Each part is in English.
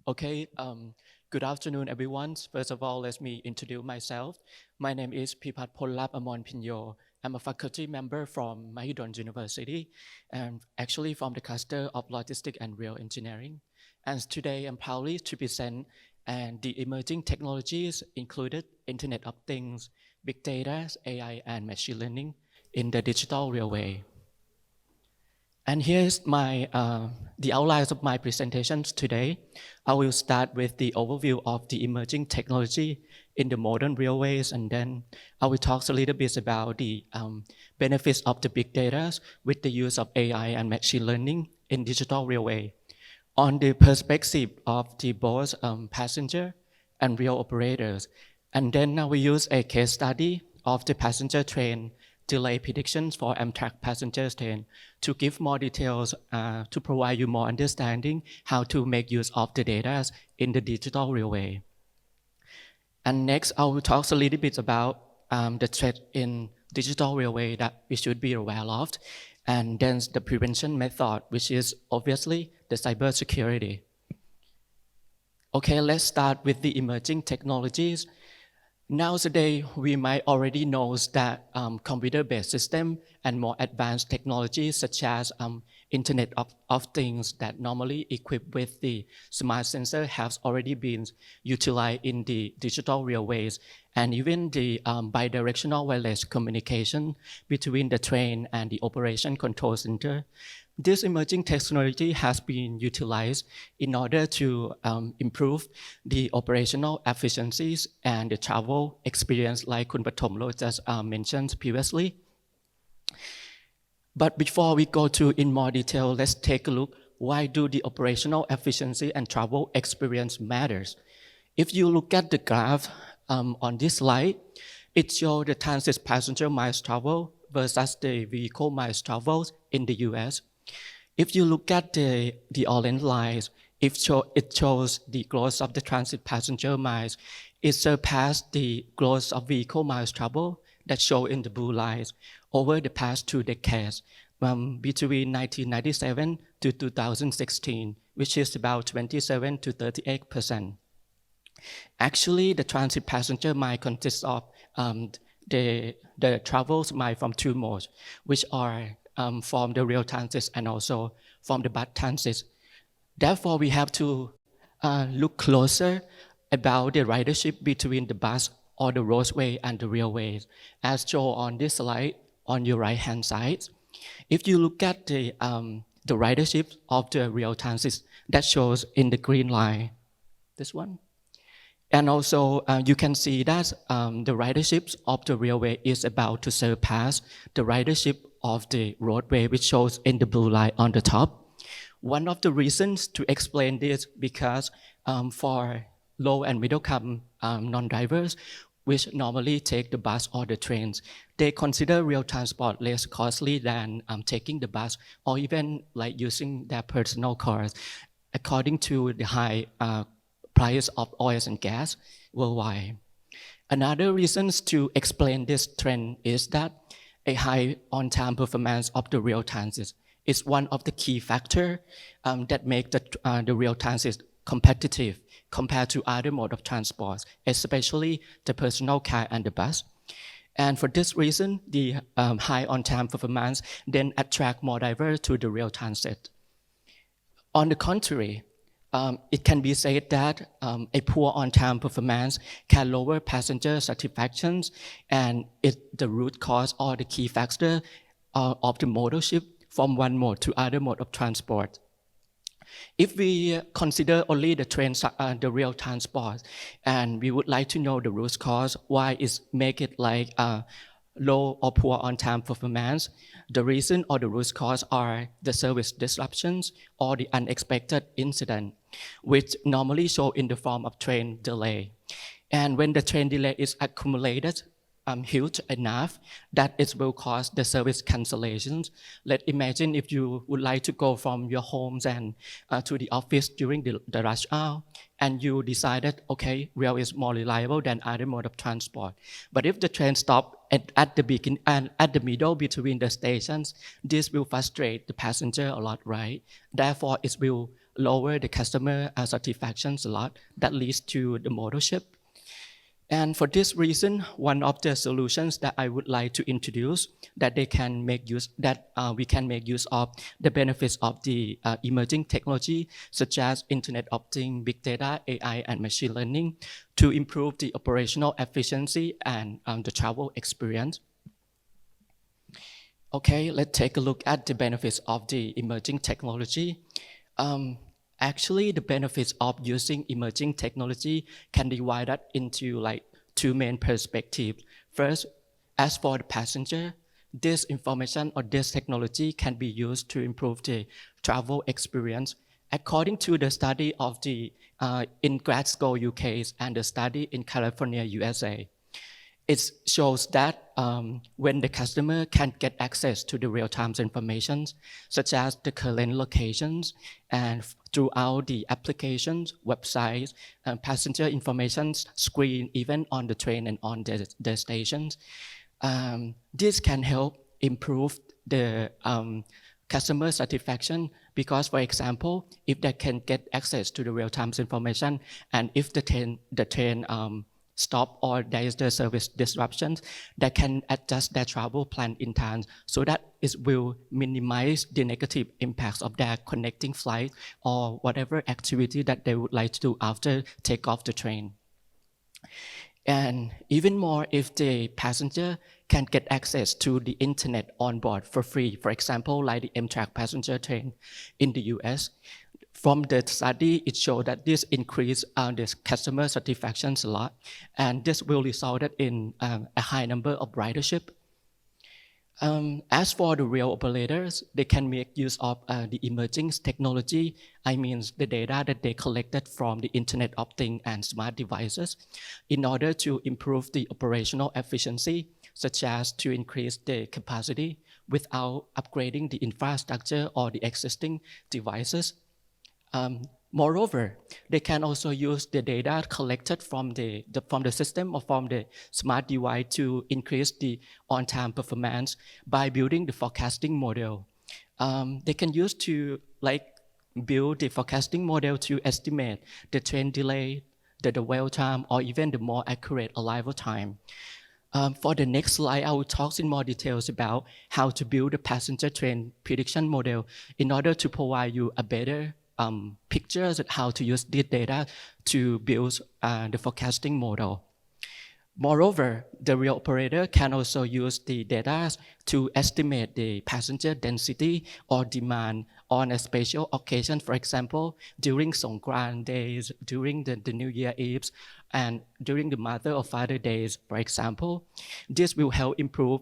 Good afternoon, everyone. First of all, let me introduce myself. My name is Pipatphon Lapamonpinyo. I'm a faculty member from Mahidol University, and actually from the cluster of Logistics and Rail Engineering. And today, I'm proudly to present the emerging technologies included Internet of Things, Big Data, AI, and Machine Learning in the digital railway. And here's the outlines of my presentations today. I will start with the overview of the emerging technology in the modern railways, and then I will talk a little bit about the benefits of the big data with the use of AI and machine learning in digital railway. On the perspective of the both passenger and rail operators, and then I will use a case study of the passenger train delay predictions for Amtrak passenger train to give more details to provide you more understanding how to make use of the data in the digital railway. And next, I will talk a little bit about the threat in digital railway that we should be aware of, and then the prevention method, which is obviously the cybersecurity. Okay, let's start with the emerging technologies. Nowadays, we might already know that computer-based systems and more advanced technologies such as Internet of Things that normally equipped with the smart sensor have already been utilized in the digital railways, and even the bidirectional wireless communication between the train and the operation control center. This emerging technology has been utilized in order to improve the operational efficiencies and the travel experience like Kun Pathomlo just mentioned previously. But before we go to in more detail, let's take a look why do the operational efficiency and travel experience matters. If you look at the graph on this slide, it shows the transit passenger miles travel versus the vehicle miles traveled in the US. If you look at the orange lines, it shows the growth of the transit passenger miles. It surpassed the growth of vehicle miles travel that show in the blue lines over the past 2 decades, between 1997 to 2016, which is about 27 to 38%. Actually, the transit passenger mile consists of the travels mile from 2 modes, which are from the rail transit and also from the bus transit. Therefore, we have to look closer about the ridership between the bus or the roadway and the railways, as shown on this slide on your right-hand side. If you look at the ridership of the rail transit, that shows in the green line, this one. And also, you can see that the ridership of the railway is about to surpass the ridership of the roadway, which shows in the blue line on the top. One of the reasons to explain this because for low and middle-income non-drivers, which normally take the bus or the trains, they consider rail transport less costly than taking the bus or even like using their personal cars, according to the high price of oil and gas worldwide. Another reason to explain this trend is that a high on-time performance of the rail transit is one of the key factors that make the rail transit competitive compared to other modes of transport, especially the personal car and the bus. And for this reason, the high on-time performance then attract more drivers to the rail transit. On the contrary, it can be said that a poor on-time performance can lower passenger satisfaction, and the root cause or the key factor of the modal shift from one mode to other mode of transport. If we consider only the the rail transport, and we would like to know the root cause why it make it like low or poor on-time performance, the reason or the root cause are the service disruptions or the unexpected incident, which normally show in the form of train delay. And when the train delay is accumulated huge enough that it will cause the service cancellations. Let's imagine if you would like to go from your homes and to the office during the rush hour, and you decided, okay, rail is more reliable than other mode of transport. But if the train stops at the beginning and at the middle between the stations, this will frustrate the passenger a lot, right? Therefore, it will lower the customer satisfaction a lot. That leads to the motorship. And for this reason, one of the solutions that I would like to introduce that we can make use of the benefits of the emerging technology such as Internet of Things, Big Data, AI, and machine learning to improve the operational efficiency and the travel experience. Okay, let's take a look at the benefits of the emerging technology. Actually, the benefits of using emerging technology can be divided into like two main perspectives. First, as for the passenger, this information or this technology can be used to improve the travel experience. According to the study of the in Glasgow, UK, and the study in California, USA, it shows that when the customer can get access to the real-time information, such as the current locations and throughout the applications, websites, passenger information screen, even on the train and on the stations, this can help improve the customer satisfaction because, for example, if they can get access to the real-time information and if the train stop or there is the service disruptions, they can adjust their travel plan in time so that it will minimize the negative impacts of their connecting flight or whatever activity that they would like to do after take off the train. And even more if the passenger can get access to the internet on board for free, for example, like the Amtrak passenger train in the US. From the study, it showed that this increased this customer satisfaction a lot, and this will result in a high number of ridership. As for the rail operators, they can make use of the emerging technology, I mean the data that they collected from the Internet of Things and smart devices in order to improve the operational efficiency, such as to increase the capacity without upgrading the infrastructure or the existing devices. Moreover, they can also use the data collected from the system or from the smart device to increase the on-time performance by building the forecasting model. They can use to build the forecasting model to estimate the train delay, the dwell time, or even the more accurate arrival time. For the next slide, I will talk in more details about how to build a passenger train prediction model in order to provide you a better pictures of how to use this data to build the forecasting model. Moreover, the rail operator can also use the data to estimate the passenger density or demand on a special occasion, for example, during Songkran days, during the New Year Eves, and during the Mother or Father days, for example. This will help improve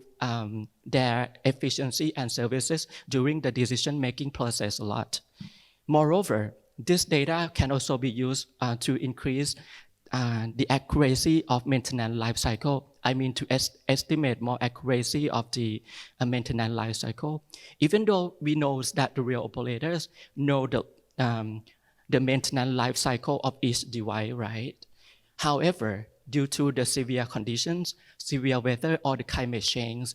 their efficiency and services during the decision-making process a lot. Moreover, this data can also be used to increase the accuracy of maintenance life cycle. I mean to estimate more accuracy of the maintenance life cycle. Even though we know that the rail operators know the maintenance life cycle of each device, right? However, due to the severe conditions, severe weather, or the climate change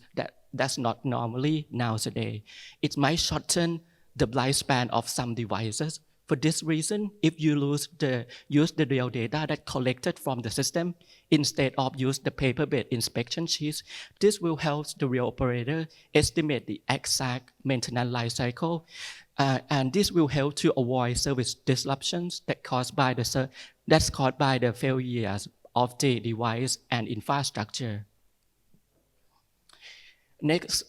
that's not normally nowadays, it might shorten the lifespan of some devices. For this reason, if you use the real data that collected from the system instead of use the paper-based inspection sheets, this will help the rail operator estimate the exact maintenance life cycle, and this will help to avoid service disruptions that's caused by the failures of the device and infrastructure. Next,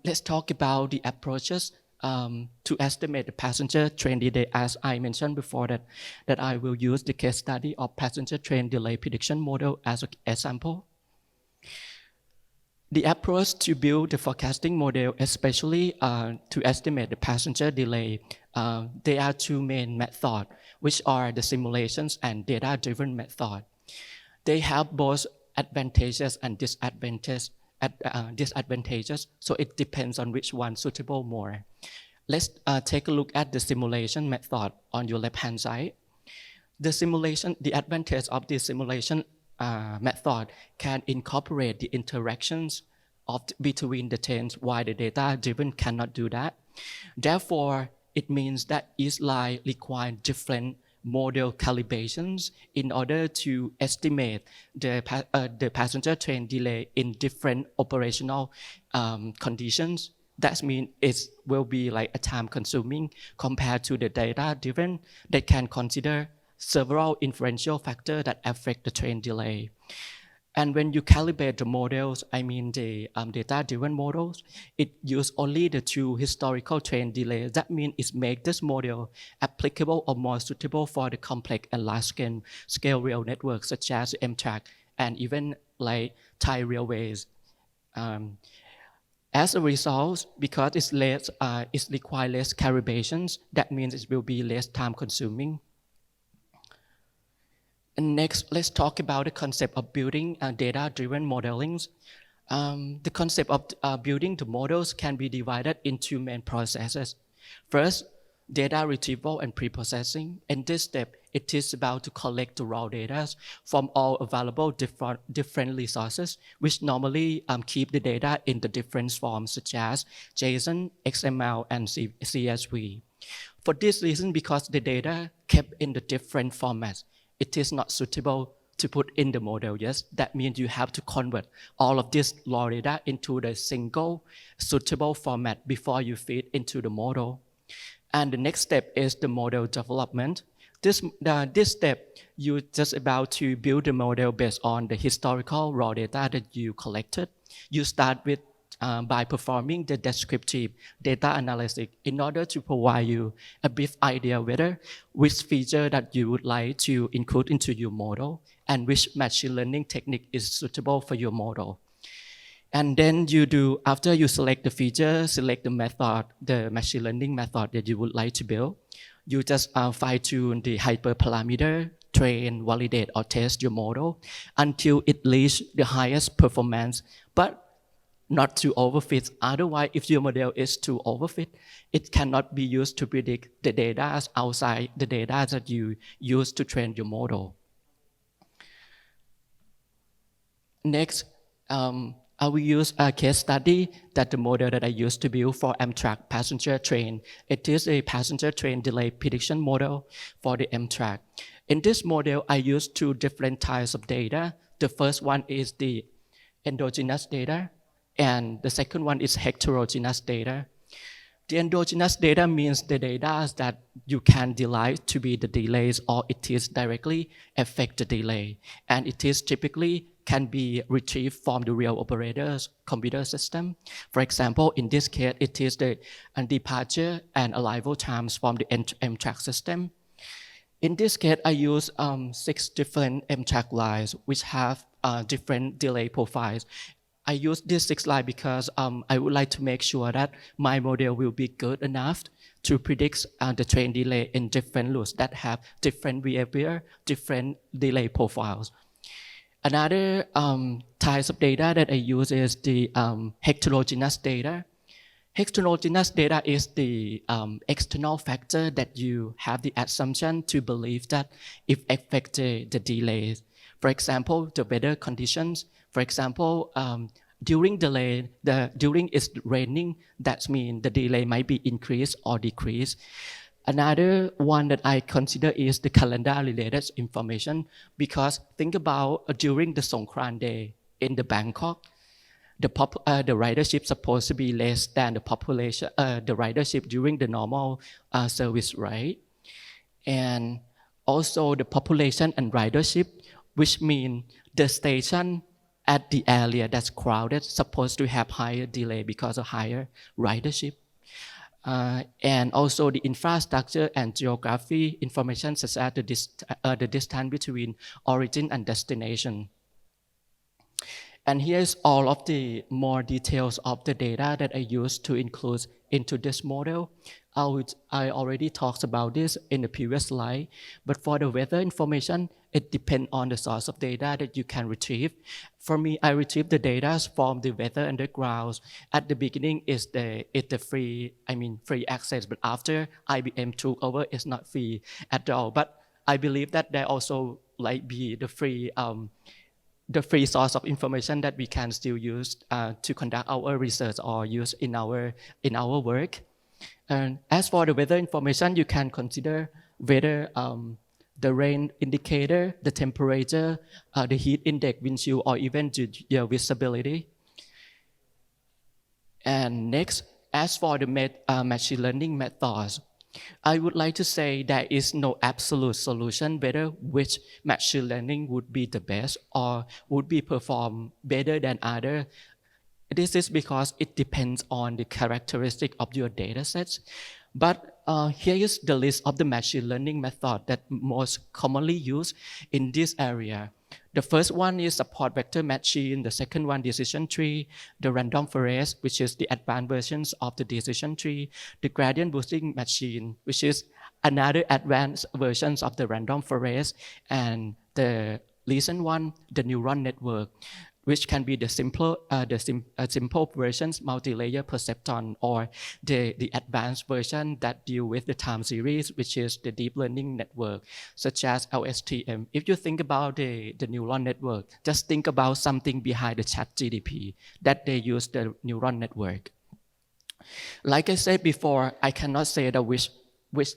let's talk about the approaches to estimate the passenger train delay. As I mentioned before that I will use the case study of passenger train delay prediction model as an example. The approach to build the forecasting model, especially to estimate the passenger delay, there are two main methods, which are the simulations and data-driven method. They have both advantages and disadvantages, so it depends on which one suitable more. Let's take a look at the simulation method on your left-hand side. The advantage of the simulation method can incorporate the interactions between the trains, while the data-driven cannot do that. Therefore, it means that each line requires different model calibrations in order to estimate the passenger train delay in different operational conditions. That means it will be like a time consuming compared to the data driven that can consider several inferential factors that affect the train delay. And when you calibrate the models, I mean the data-driven models, it uses only the two historical train delays. That means it makes this model applicable or more suitable for the complex and large-scale rail networks such as Amtrak and even like Thai railways. As a result, because it requires less calibrations, that means it will be less time-consuming. And next, let's talk about the concept of building data-driven modelings. The concept of building the models can be divided into main processes. First, data retrieval and preprocessing. In this step, it is about to collect the raw data from all available different resources, which normally keep the data in the different forms such as JSON, XML, and CSV. For this reason, because the data kept in the different formats, it is not suitable to put in the model. Yes, that means you have to convert all of this raw data into the single suitable format before you feed into the model. And the next step is the model development. This step, you're just about to build a model based on the historical raw data that you collected. You start with by performing the descriptive data analysis in order to provide you a brief idea whether which feature that you would like to include into your model and which machine learning technique is suitable for your model. And then after you select the feature, select the method, the machine learning method that you would like to build, you just fine-tune the hyperparameter, train, validate, or test your model until it reaches the highest performance, but not to overfit. Otherwise, if your model is too overfit, it cannot be used to predict the data outside the data that you use to train your model. Next, I will use a case study that the model that I used to build for Amtrak passenger train. It is a passenger train delay prediction model for the Amtrak. In this model, I used two different types of data. The first one is the endogenous data, and the second one is heterogeneous data. The endogenous data means the data that you can derive to be the delays or it is directly affect the delay. And it is typically can be retrieved from the real operator's computer system. For example, in this case, it is the departure and arrival times from the Amtrak system. In this case, I use 6 different Amtrak lines which have different delay profiles. I use this 6 lines because I would like to make sure that my model will be good enough to predict the train delay in different routes that have different behavior, different delay profiles. Another types of data that I use is the heterogeneous data. Heterogeneous data is the external factor that you have the assumption to believe that it affects the delays. For example, the weather conditions. For example, during it's raining, that means the delay might be increased or decreased. Another one that I consider is the calendar-related information, because think about during the Songkran Day in the Bangkok, the ridership supposed to be less than the population, the ridership during the normal service, right? And also the population and ridership, which mean the station at the area that's crowded supposed to have higher delay because of higher ridership. And also the infrastructure and geography information such as the distance between origin and destination. And here's all of the more details of the data that I used to include into this model. I already talked about this in the previous slide, but for the weather information, it depends on the source of data that you can retrieve. For me, I retrieve the data from the weather underground. At the beginning, it's the free access, but after IBM took over, it's not free at all. But I believe that there also be the free source of information that we can still use to conduct our research or use in our work. And as for the weather information, you can consider whether the rain indicator, the temperature, the heat index, wind chill, or even your visibility. And next, as for the machine learning methods, I would like to say there is no absolute solution whether which machine learning would be the best or would be performed better than other. This is because it depends on the characteristic of your data sets. But here is the list of the machine learning method that most commonly used in this area. The first one is support vector machine. The second one, decision tree. The random forest, which is the advanced versions of the decision tree. The gradient boosting machine, which is another advanced versions of the random forest. And the recent one, the neural network, which can be the simple versions, multi-layer perceptron, or the advanced version that deal with the time series, which is the deep learning network, such as LSTM. If you think about the neural network, just think about something behind the ChatGPT that they use the neural network. Like I said before, I cannot say that which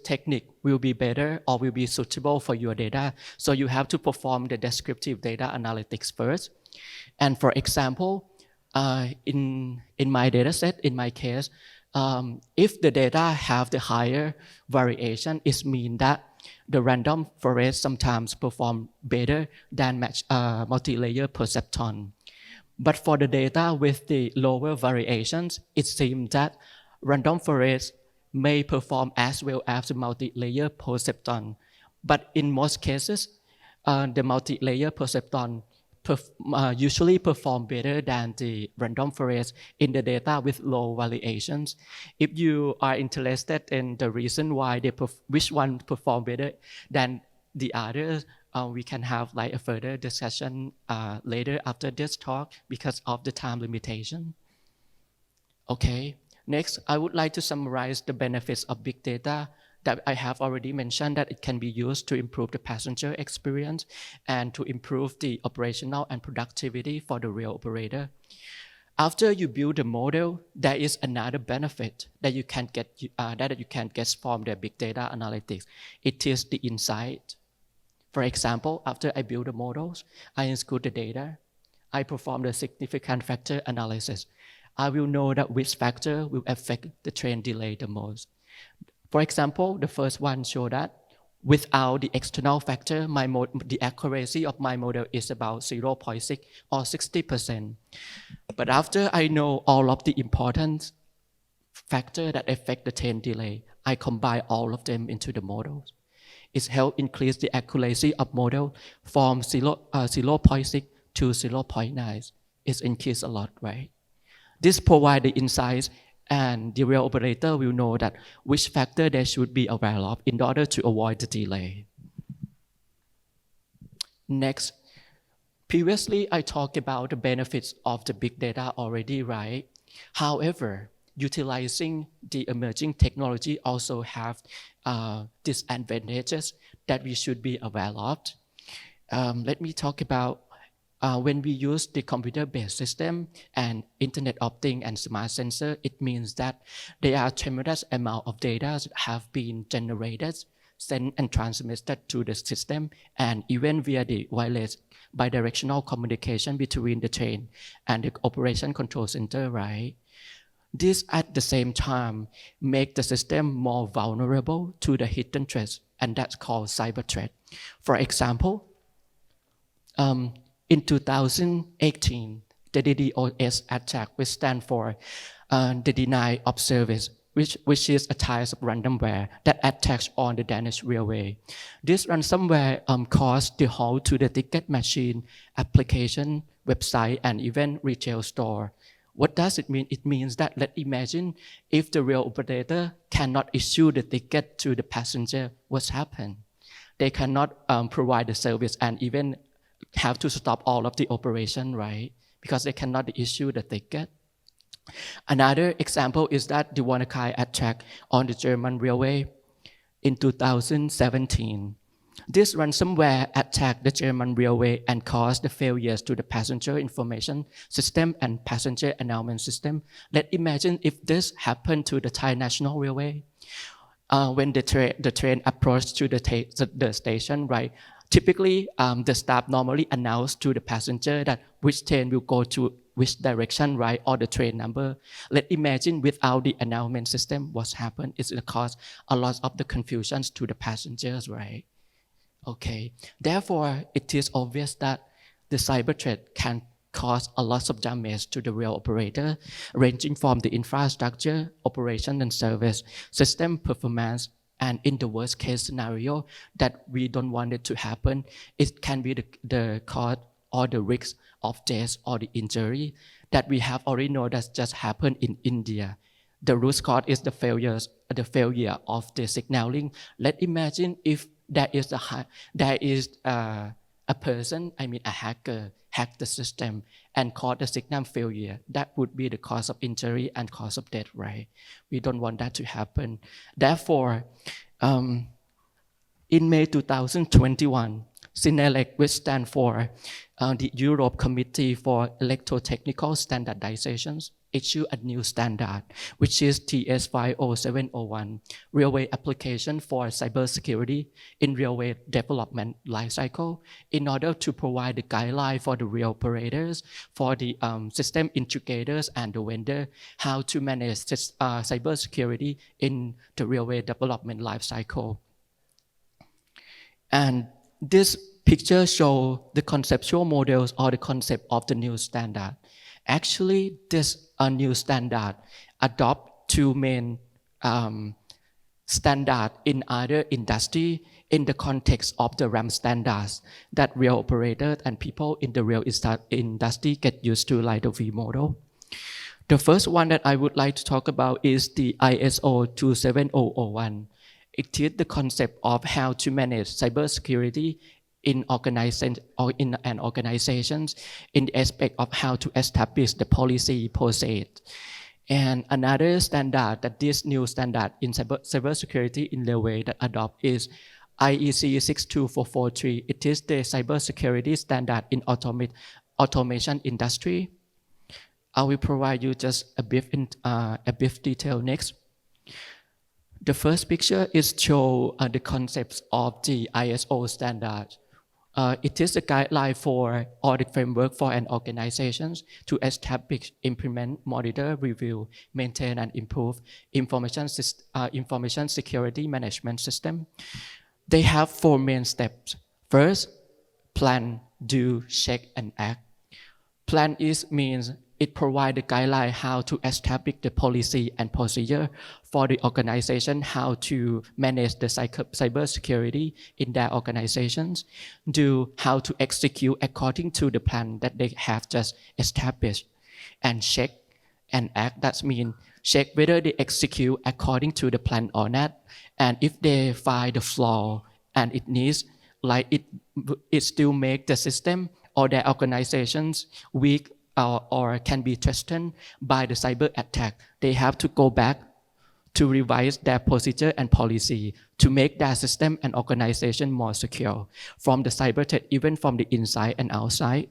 technique will be better or will be suitable for your data. So you have to perform the descriptive data analytics first. And for example, in my data set, in my case, if the data have the higher variation, it means that the random forest sometimes perform better than multi-layer perceptron. But for the data with the lower variations, it seems that random forest may perform as well as the multi-layer perceptron. But in most cases, the multi-layer perceptron usually perform better than the random forest in the data with low variations. If you are interested in the reason why which one perform better than the others, we can have like a further discussion later after this talk because of the time limitation. Okay, next I would like to summarize the benefits of big data that I have already mentioned, that it can be used to improve the passenger experience and to improve the operational and productivity for the rail operator. After you build a model, there is another benefit that you can get from the big data analytics. It is the insight. For example, after I build the models, I include the data, I perform the significant factor analysis. I will know that which factor will affect the train delay the most. For example, the first one show that without the external factor, the accuracy of my model is about 0.6 or 60%. But after I know all of the important factors that affect the train delay, I combine all of them into the models. It helps increase the accuracy of model from 0.6 to 0.9. It's increased a lot, right? This provides the insights, and the rail operator will know that which factor they should be aware of in order to avoid the delay. Next, previously I talked about the benefits of the big data already, right? However, utilizing the emerging technology also have disadvantages that we should be aware of. Let me talk about when we use the computer-based system and Internet of Things and smart sensor, it means that there are tremendous amount of data that have been generated, sent and transmitted to the system, and even via the wireless bidirectional communication between the train and the operation control center, right? This at the same time make the system more vulnerable to the hidden threats, and that's called cyber threat. For example, in 2018, the DDoS attack, which stands for the denial of service, which is a type of ransomware that attacks on the Danish railway. This ransomware caused the halt to the ticket machine, application, website, and even retail store. What does it mean? It means that, let's imagine if the rail operator cannot issue the ticket to the passenger, what's happened? They cannot provide the service and even have to stop all of the operation, right? Because they cannot issue the ticket. Another example is that the WannaCry attack on the German railway in 2017. This ransomware attacked the German railway and caused the failures to the passenger information system and passenger announcement system. Let's imagine if this happened to the Thai National Railway. When the train approached to the station, right? Typically, the staff normally announce to the passenger that which train will go to which direction, right, or the train number. Let's imagine without the announcement system, what's happened is it cause a lot of the confusions to the passengers, right? Okay. Therefore, it is obvious that the cyber threat can cause a lot of damage to the rail operator, ranging from the infrastructure, operation and service, system performance, and in the worst case scenario that we don't want it to happen, it can be the cause or the risk of death or the injury that we have already know that just happened in India. The root cause is the failure of the signaling. Let's imagine if there is a person, a hacker, hack the system and cause the signal failure. That would be the cause of injury and cause of death, right? We don't want that to happen. Therefore, in May 2021, CNELEC, which stands for the Europe Committee for Electrotechnical Standardizations, issued a new standard, which is TS 50701, Railway Application for Cybersecurity in Railway Development Lifecycle, in order to provide the guideline for the rail operators, for the system integrators and the vendor, how to manage cybersecurity in the railway development lifecycle. And this picture shows the conceptual models or the concept of the new standard. Actually, this new standard adopt two main standard in other industry in the context of the RAM standards that rail operators and people in the rail industry get used to, like the V model. The first one that I would like to talk about is the ISO 27001. It is the concept of how to manage cybersecurity in organizations in the aspect of how to establish the policy process. And another standard that this new standard in cybersecurity in railway that adopt is IEC 62443. It is the cybersecurity standard in automation industry. I will provide you just a brief detail next. The first picture is show the concepts of the ISO standard. It is a guideline for audit framework for an organization to establish, implement, monitor, review, maintain, and improve information security management system. They have four main steps. First, plan, do, check, and act. Plan means it provides the guideline how to establish the policy and procedure for the organization, how to manage the cybersecurity in their organizations, do how to execute according to the plan that they have just established, and check and act. That means check whether they execute according to the plan or not, and if they find the flaw and it needs, like it still make the system or their organizations weak or can be threatened by the cyber attack, they have to go back to revise their procedure and policy to make their system and organization more secure from the cyber threat, even from the inside and outside.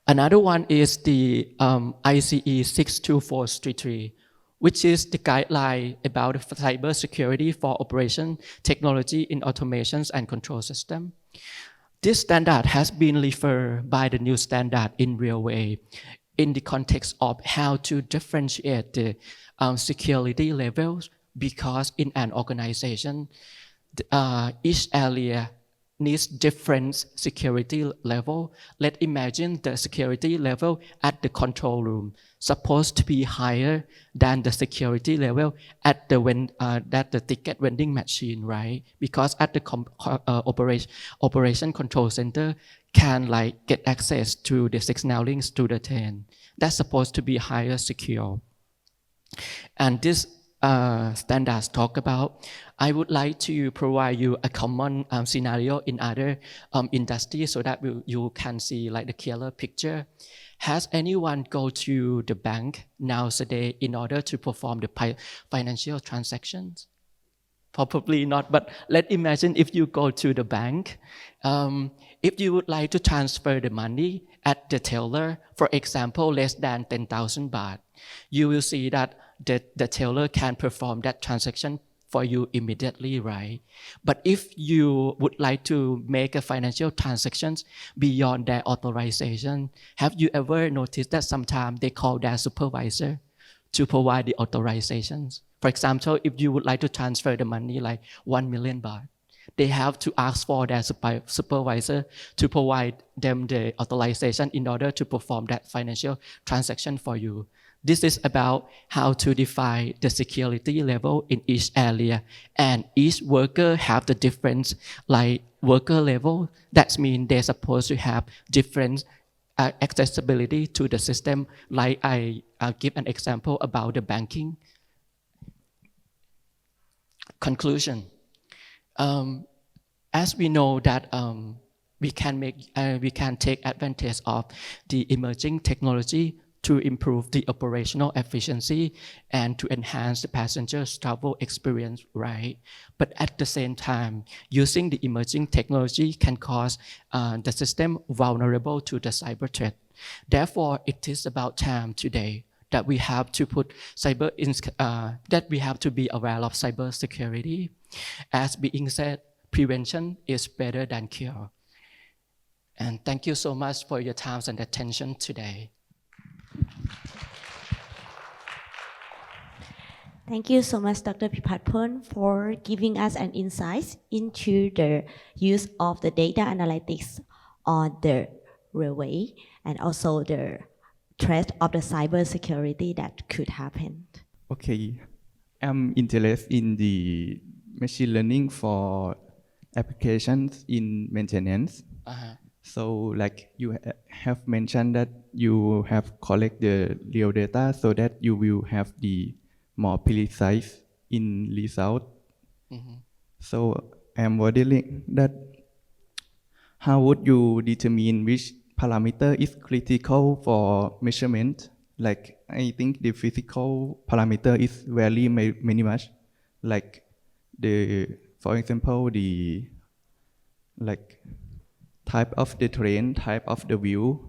Another one is the ICE 62433, which is the guideline about cyber security for operation technology in automations and control system. This standard has been referred by the new standard in railway in the context of how to differentiate the security levels, because in an organization, each area needs different security level. Let's imagine the security level at the control room supposed to be higher than the security level at the ticket vending machine, right? Because at the operation control center can get access to the signalings to the train. That's supposed to be higher secure. And this standards talk about, I would like to provide you a common scenario in other industries so that you can see the clearer picture. Has anyone go to the bank nowadays in order to perform the financial transactions? Probably not, but let's imagine if you go to the bank, if you would like to transfer the money at the teller, for example, less than 10,000 baht, you will see that the teller can perform that transaction for you immediately, right? But if you would like to make a financial transactions beyond their authorization, have you ever noticed that sometimes they call their supervisor to provide the authorizations? For example, if you would like to transfer the money like 1 million baht, they have to ask for their supervisor to provide them the authorization in order to perform that financial transaction for you. This is about how to define the security level in each area, and each worker have the different like worker level. That means they're supposed to have different accessibility to the system. Like I'll give an example about the banking. Conclusion. As we know that we can take advantage of the emerging technology to improve the operational efficiency and to enhance the passenger's travel experience, right? But at the same time, using the emerging technology can cause the system vulnerable to the cyber threat. Therefore, it is about time today that we have to put that we have to be aware of cyber security. As being said, prevention is better than cure. And thank you so much for your time and attention today. Thank you so much, Dr. Pipatphon, for giving us an insight into the use of the data analytics on the railway and also the threat of the cyber security that could happen. Okay, I'm interested in the machine learning for applications in maintenance. So like you have mentioned that you have collect the real data so that you will have the more precise in result. So I'm wondering that how would you determine which parameter is critical for measurement? Like I think the physical parameter is very minimal, like for example, the like type of the train, type of the view,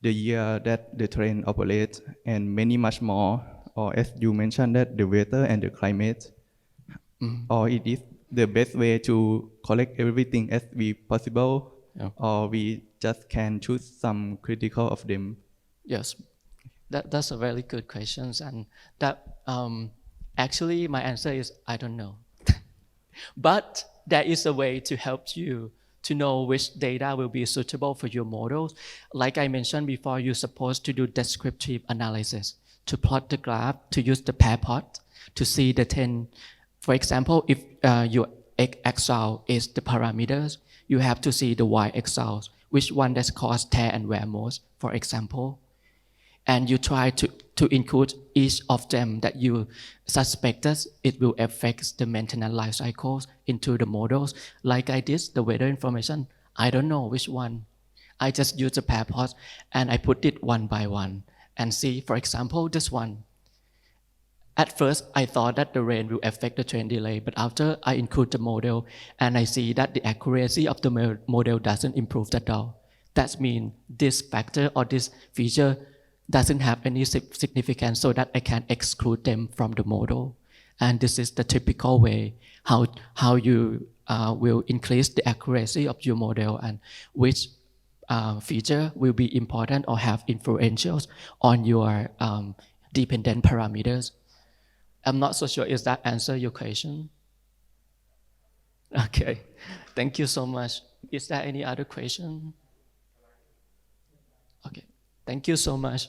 the year that the train operates, and many much more. Or as you mentioned that the weather and the climate, or it is the best way to collect everything as we possible, or we just can choose some critical of them. Yes, that's a very good question, and that actually my answer is I don't know. But there is a way to help you to know which data will be suitable for your models. Like I mentioned before, you're supposed to do descriptive analysis, to plot the graph, to use the pair plot, to see the 10. For example, if your x-axis is the parameters, you have to see the y-axis, which one that's caused tear and wear most, for example. And you try to include each of them that you suspected it will affect the maintenance life cycles into the models. Like I did, the weather information, I don't know which one. I just use the pair plot and I put it one by one and see, for example, this one. At first, I thought that the rain will affect the train delay, but after I include the model and I see that the accuracy of the model doesn't improve at all. That means this factor or this feature doesn't have any significance, so that I can exclude them from the model. And this is the typical way how you will increase the accuracy of your model and which feature will be important or have influentials on your dependent parameters. I'm not so sure, is that answer your question? Okay, thank you so much. Is there any other question? Okay, thank you so much.